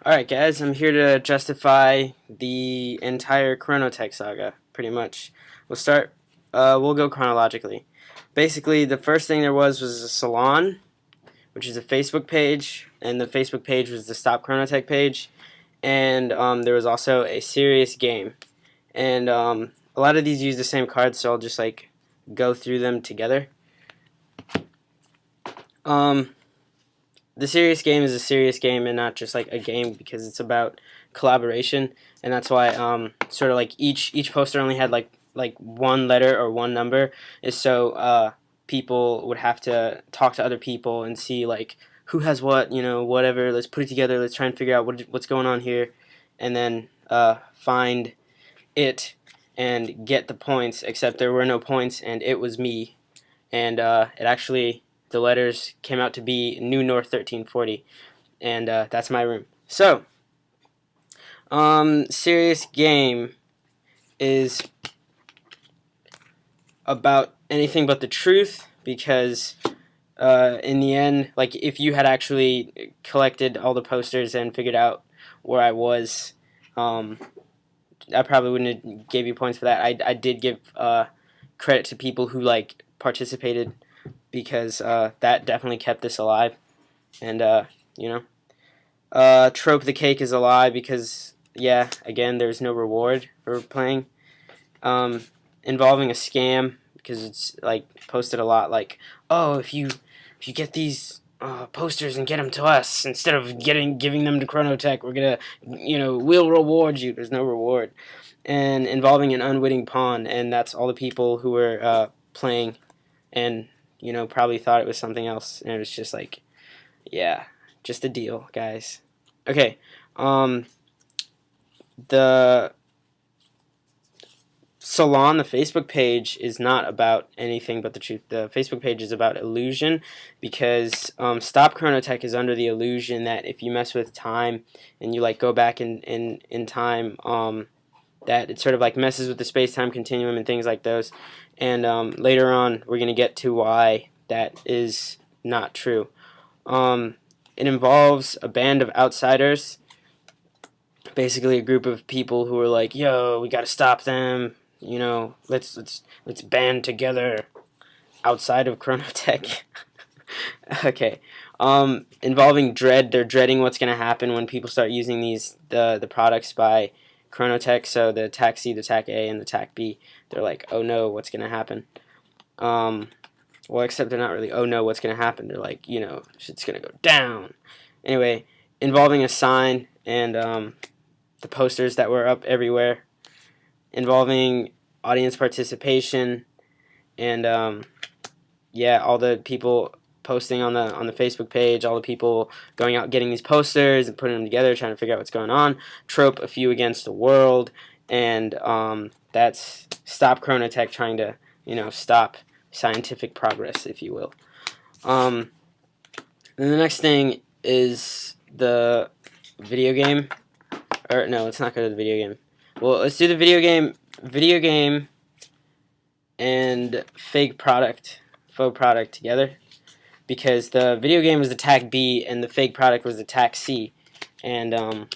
Alright guys, I'm here to justify the entire Chronoteck saga, pretty much. We'll go chronologically. Basically, the first thing there was a salon, which is a Facebook page, and the Facebook page was the Stop Chronoteck page, and there was also a serious game. And a lot of these use the same cards, so I'll just go through them together. The serious game is a serious game and not just a game, because it's about collaboration, and that's why sort of each poster only had one letter or one number, is so people would have to talk to other people and see who has what, whatever. Let's put it together. Let's try and figure out what's going on here, and then find it and get the points. Except there were no points, and it was me, and the letters came out to be New North 1340, and that's my room. So, serious game is about anything but the truth, because in the end, if you had actually collected all the posters and figured out where I was, I probably wouldn't have gave you points for that. I did give credit to people who participated, because that definitely kept this alive. And trope the cake is a lie, because yeah, again, there's no reward for playing. Involving a scam, because it's posted a lot oh, if you get these posters and get them to us instead of giving them to Chronoteck, we're gonna we'll reward you. There's no reward. And involving an unwitting pawn, and that's all the people who were playing and probably thought it was something else, and it was just yeah, just a deal, guys. Okay, the salon, the Facebook page, is not about anything but the truth. The Facebook page is about illusion, because Stop Chronoteck is under the illusion that if you mess with time and you go back in time, that it sort of messes with the space-time continuum and things like those. And later on, we're going to get to why that is not true. It involves a band of outsiders, basically a group of people who are yo, we got to stop them. Let's band together outside of Chronoteck. Okay. Involving dread. They're dreading what's going to happen when people start using the products by Chronoteck. So the TAC C, the TAC A, and the TAC B, they're oh no, what's going to happen? Well, except they're not really, oh no, what's going to happen? They're shit's going to go down. Anyway, involving a sign and the posters that were up everywhere. Involving audience participation, and yeah, all the people posting on the Facebook page, all the people going out getting these posters and putting them together, trying to figure out what's going on. Trope, a few against the world, and that's Stop Chronoteck trying to stop scientific progress, if you will. Then the next thing is the video game, or no, let's not go to the video game. Well, let's do the video game and faux product together, because the video game was the TAC B and the fake product was the TAC C, and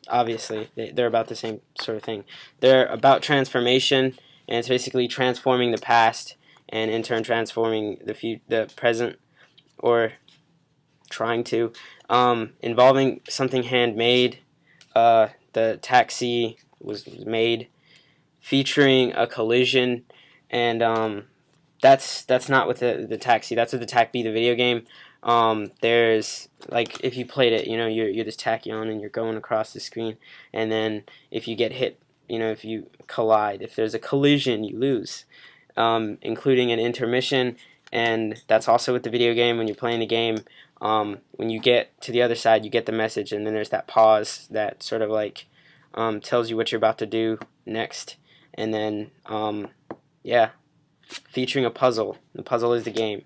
obviously they're about the same sort of thing. They're about transformation, and it's basically transforming the past and in turn transforming the present, or trying to, involving something handmade. The taxi was made featuring a collision, and that's not with the taxi. That's with the TAC B, the video game. There's if you played it, you're this tachyon and you're going across the screen, and then if you get hit, if you collide, if there's a collision, you lose, including an intermission. And that's also with the video game. When you're playing the game, when you get to the other side, you get the message, and then there's that pause that sort of tells you what you're about to do next. And then yeah, featuring a puzzle. The puzzle is the game.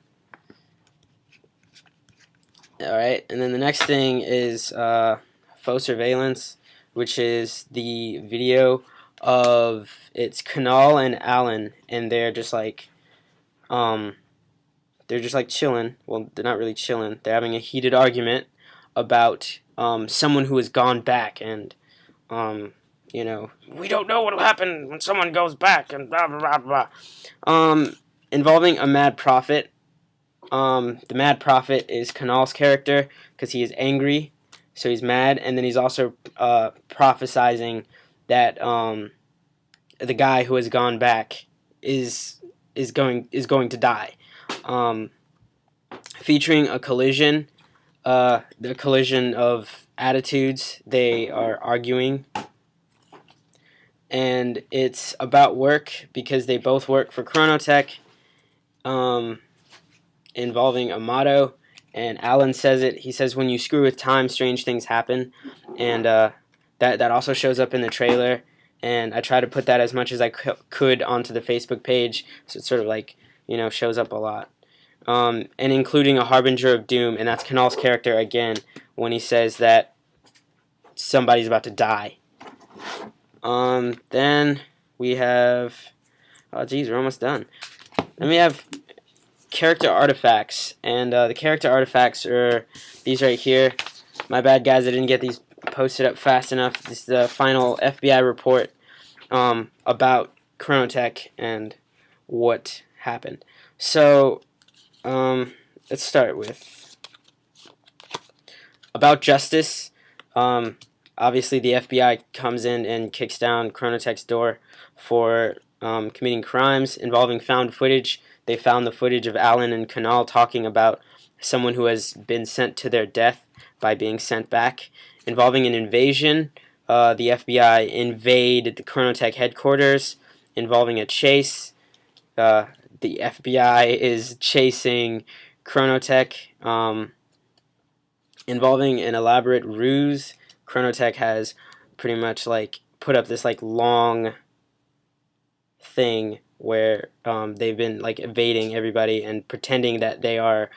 Alright, and then the next thing is faux surveillance, which is the video of it's Kanal and Alan, and they're just chilling. Well, they're not really chilling. They're having a heated argument about someone who has gone back, and we don't know what'll happen when someone goes back, and blah blah blah blah. Involving a mad prophet. The mad prophet is Kanal's character because he is angry, so he's mad, and then he's also prophesizing that the guy who has gone back is going to die. Featuring a collision, the collision of attitudes. They are arguing, and it's about work because they both work for Chronoteck. Involving a motto, and Alan says it. He says, "When you screw with time, strange things happen," and that also shows up in the trailer. And I try to put that as much as I could onto the Facebook page, so it sort of like shows up a lot. And including a harbinger of doom, and that's Kanal's character again when he says that somebody's about to die. Then we have, oh geez, we're almost done. Then we have character artifacts, and the character artifacts are these right here. My bad, guys, I didn't get these posted up fast enough. This is the final FBI report about Chronoteck and what happened. So let's start with about justice. Obviously the FBI comes in and kicks down Chronoteck's door for committing crimes involving found footage. They found the footage of Alan and Kanal talking about someone who has been sent to their death by being sent back. Involving an invasion, the FBI invade the Chronoteck headquarters. Involving a chase, the FBI is chasing Chronoteck. Involving an elaborate ruse, Chronoteck has pretty much like put up this like long thing where they've been like evading everybody and pretending that they are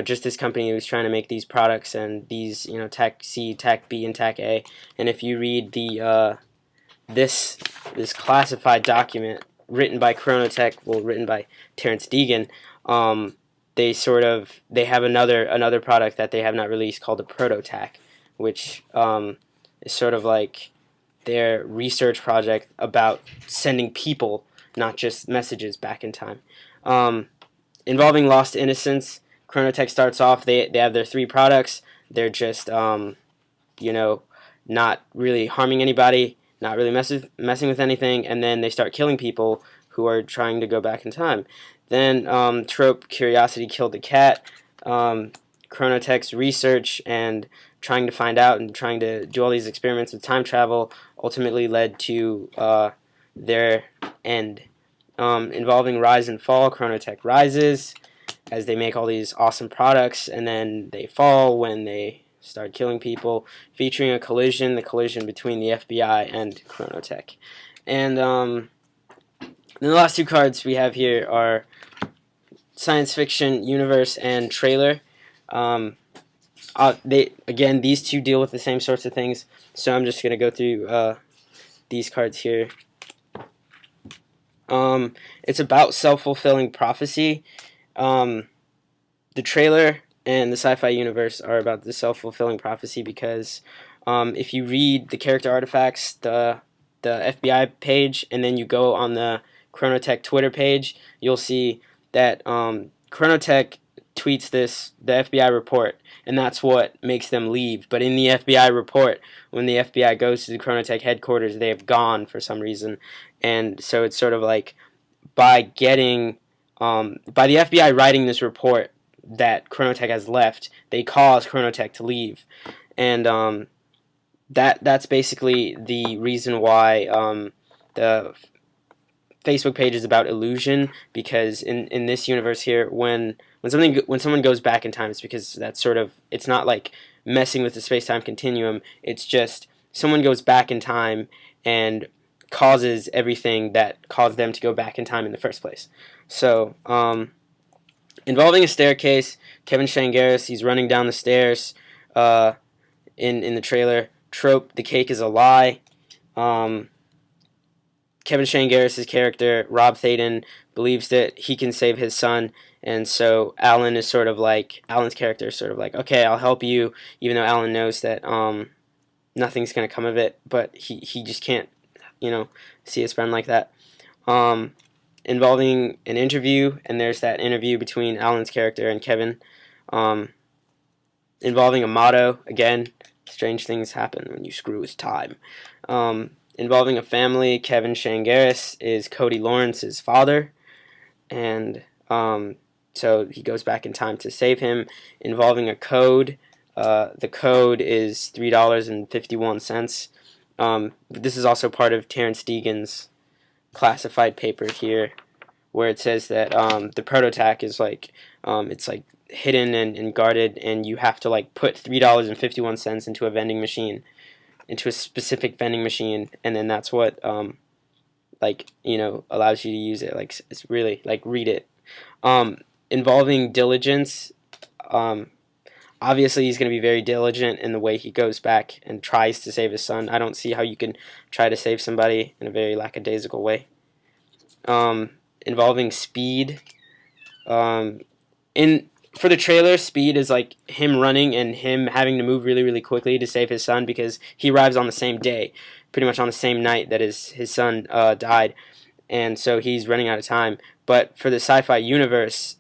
just this company who's trying to make these products and these Tech C, Tech B, and Tech A. And if you read the this classified document written by Chronoteck, written by Terrence Deegan, they have another product that they have not released called the Prototac, which is sort of like their research project about sending people, not just messages, back in time. Involving lost innocence, Chronoteck starts off, they have their 3 products. They're just, not really harming anybody, not really messing with anything, and then they start killing people who are trying to go back in time. Then trope Curiosity Killed the Cat. Chronoteck's research and trying to find out and trying to do all these experiments with time travel ultimately led to their end. Involving rise and fall, Chronoteck rises as they make all these awesome products, and then they fall when they start killing people. Featuring a collision, the collision between the FBI and Chronoteck. And then the last 2 cards we have here are science fiction universe and trailer. These 2 deal with the same sorts of things, so I'm just going to go through these cards here. It's about self-fulfilling prophecy. The trailer and the sci-fi universe are about the self-fulfilling prophecy because if you read the character artifacts, the FBI page, and then you go on the Chronoteck Twitter page, you'll see that Chronoteck tweets the FBI report, and that's what makes them leave. But in the FBI report, when the FBI goes to the Chronoteck headquarters, they have gone for some reason. And so it's sort of like by the FBI writing this report that Chronoteck has left, they cause Chronoteck to leave. And that's basically the reason why the Facebook page is about illusion, because in this universe here, when someone goes back in time, it's because it's not like messing with the space-time continuum. It's just someone goes back in time and causes everything that caused them to go back in time in the first place. So involving a staircase, Kevin Shangaris, he's running down the stairs in the trailer. Trope, the cake is a lie. Kevin Shangaris' character, Rob Thaden, believes that he can save his son, And so Alan's character is sort of like, okay, I'll help you, even though Alan knows that nothing's gonna come of it, but he just can't, see his friend like that. Involving an interview, and there's that interview between Alan's character and Kevin. Involving a motto, again, strange things happen when you screw with time. Involving a family, Kevin Shangaris is Cody Lawrence's father, and so he goes back in time to save him. Involving a code, the code is $3.51. This is also part of Terrence Deegan's classified paper here, where it says that the Chronoteck is it's like hidden and guarded, and you have to put $3.51 into a vending machine, into a specific vending machine, and then that's what allows you to use it. It's really read it. Involving diligence, obviously he's going to be very diligent in the way he goes back and tries to save his son. I don't see how you can try to save somebody in a very lackadaisical way. Involving speed, for the trailer, speed is like him running and him having to move really, really quickly to save his son, because he arrives on the same day, pretty much on the same night that his son died, and so he's running out of time. But for the sci-fi universe,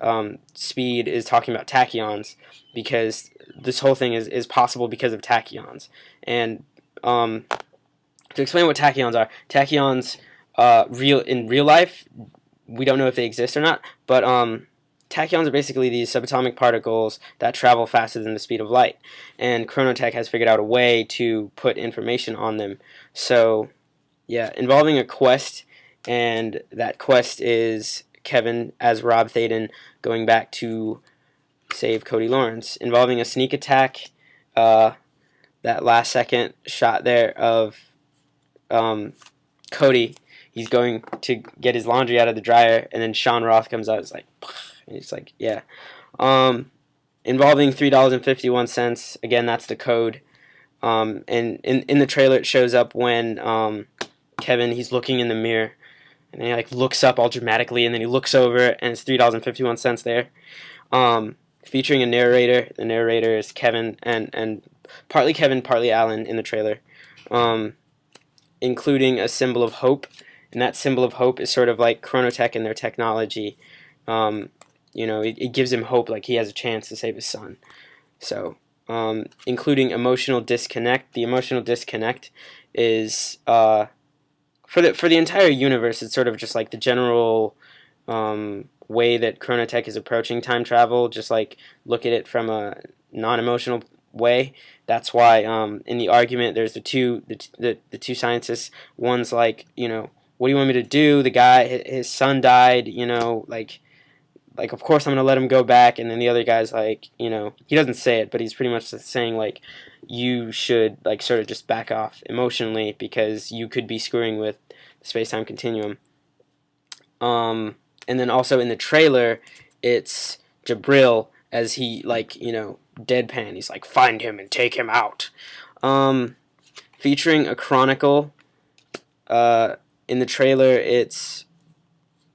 speed is talking about tachyons, because this whole thing is possible because of tachyons. And to explain what tachyons are, in real life, we don't know if they exist or not, but tachyons are basically these subatomic particles that travel faster than the speed of light, and Chronoteck has figured out a way to put information on them. So, yeah, involving a quest, and that quest is Kevin as Rob Thaden going back to save Cody Lawrence. Involving a sneak attack, that last second shot there of Cody. He's going to get his laundry out of the dryer, and then Sean Roth comes out. It's like, and it's like, yeah. Involving $3.51. Again, that's the code. And in the trailer, it shows up when Kevin, he's looking in the mirror, and he looks up all dramatically, and then he looks over, and it's $3.51 there. Featuring a narrator. The narrator is Kevin, and partly Kevin, partly Alan in the trailer. Including a symbol of hope. And that symbol of hope is sort of like Chronoteck and their technology. It gives him hope, like he has a chance to save his son. So, including emotional disconnect. The emotional disconnect is for the entire universe. It's sort of just like the general way that Chronoteck is approaching time travel. Just look at it from a non-emotional way. That's why in the argument there's the two scientists. One's what do you want me to do? The guy, his son died, of course I'm going to let him go back. And then the other guy's he doesn't say it, but he's pretty much saying, you should, sort of just back off emotionally, because you could be screwing with the space-time continuum. And then also in the trailer, it's Jabril as he, deadpan. He's find him and take him out. Featuring a chronicle, in the trailer, it's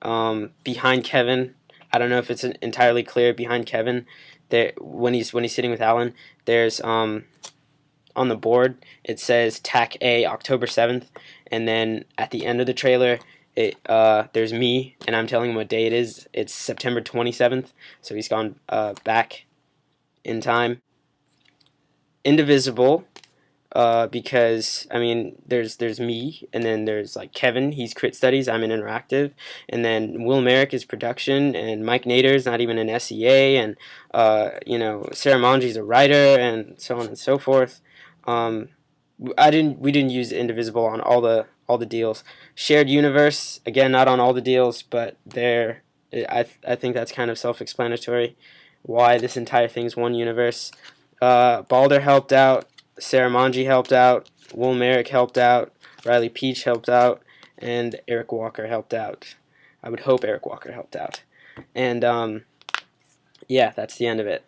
behind Kevin. I don't know if it's entirely clear behind Kevin. There, when he's sitting with Alan, there's on the board it says TAC A October 7th, and then at the end of the trailer, there's me, and I'm telling him what day it is. It's September 27th, so he's gone back in time. Indivisible. Because there's me, and then there's Kevin, he's crit studies, I'm in interactive, and then Will Merrick is production, and Mike Nader's not even an SEA, and Sarah Mongi's a writer, and so on and so forth. We didn't use Indivisible on all the deals. Shared universe, again, not on all the deals, but I think that's kind of self-explanatory why this entire thing's one universe. Balder helped out. Sarah Mongi helped out, Will Merrick helped out, Riley Peach helped out, and Eric Walker helped out. I would hope Eric Walker helped out. And, yeah, that's the end of it.